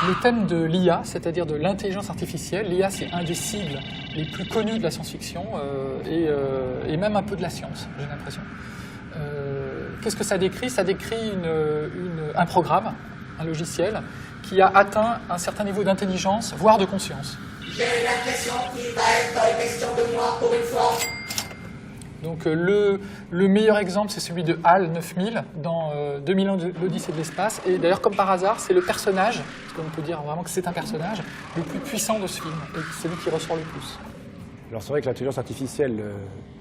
le thème de l'IA, c'est-à-dire de l'intelligence artificielle. L'IA, c'est un des sigles les plus connus de la science-fiction et même un peu de la science, j'ai l'impression. Qu'est-ce que ça décrit? Ça décrit un programme, un logiciel, qui a atteint un certain niveau d'intelligence, voire de conscience. J'ai l'impression qu'il va être question de moi pour une fois. Donc le meilleur exemple, c'est celui de HAL 9000 dans 2000 ans de l'Odyssée de l'espace. Et d'ailleurs, comme par hasard, c'est le personnage, parce qu'on peut dire vraiment que c'est un personnage, le plus puissant de ce film, et celui qui ressort le plus. Alors c'est vrai que l'intelligence artificielle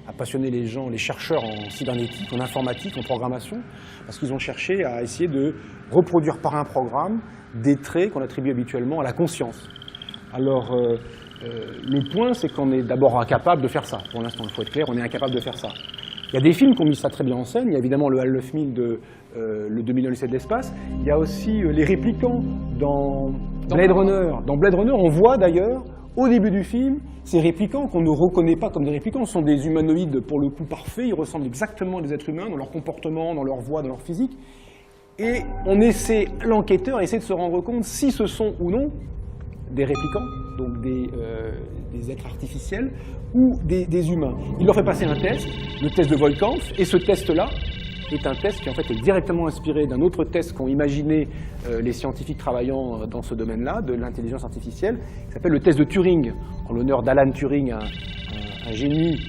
a passionné les gens, les chercheurs en cybernétique, en informatique, en programmation, parce qu'ils ont cherché à essayer de reproduire par un programme des traits qu'on attribue habituellement à la conscience. Alors, le point, c'est qu'on est d'abord incapable de faire ça. Pour l'instant, il faut être clair, on est incapable de faire ça. Il y a des films qui ont mis ça très bien en scène. Il y a évidemment le HAL 9000 de le 2000 ans de l'espace. Il y a aussi les réplicants dans Blade Runner. Dans Blade Runner, on voit d'ailleurs, au début du film, ces réplicants qu'on ne reconnaît pas comme des réplicants. Ce sont des humanoïdes, pour le coup, parfaits. Ils ressemblent exactement à des êtres humains dans leur comportement, dans leur voix, dans leur physique. Et l'enquêteur essaie de se rendre compte si ce sont ou non des réplicants, donc des êtres artificiels, ou des humains. Il leur fait passer un test, le test de Volkampf, et ce test-là est un test qui en fait est directement inspiré d'un autre test qu'ont imaginé les scientifiques travaillant dans ce domaine-là, de l'intelligence artificielle, qui s'appelle le test de Turing, en l'honneur d'Alan Turing, un génie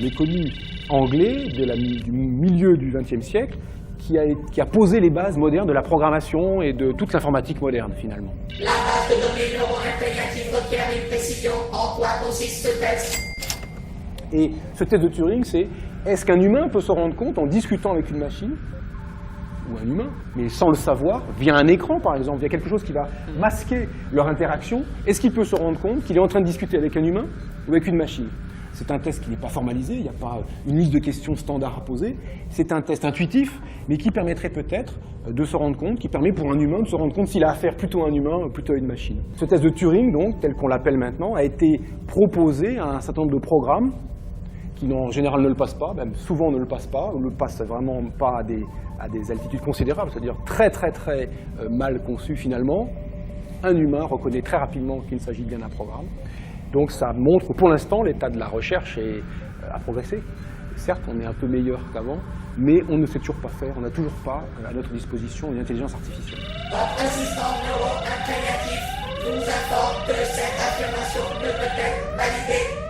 méconnu anglais du milieu du XXe siècle, qui a posé les bases modernes de la programmation et de toute l'informatique moderne, finalement. La base de données neuro-imprégnatives requiert une précision. En quoi consiste ce test? Et ce test de Turing, c'est est-ce qu'un humain peut se rendre compte, en discutant avec une machine, ou un humain, mais sans le savoir, via un écran par exemple, via quelque chose qui va masquer leur interaction, est-ce qu'il peut se rendre compte qu'il est en train de discuter avec un humain ou avec une machine? C'est un test qui n'est pas formalisé, il n'y a pas une liste de questions standard à poser. C'est un test intuitif, mais qui permettrait peut-être de se rendre compte, qui permet pour un humain de se rendre compte s'il a affaire plutôt à un humain ou plutôt à une machine. Ce test de Turing, donc, tel qu'on l'appelle maintenant, a été proposé à un certain nombre de programmes qui en général ne le passent pas, même souvent ne le passent pas, ou ne le passent vraiment pas à des altitudes considérables, c'est-à-dire très mal conçus finalement. Un humain reconnaît très rapidement qu'il s'agit bien d'un programme. Donc ça montre que pour l'instant, l'état de la recherche a progressé. Certes, on est un peu meilleur qu'avant, mais on ne sait toujours pas faire, on n'a toujours pas à notre disposition une intelligence artificielle. Votre assistant neuro-imprégatif vous informe que cette affirmation ne peut être validée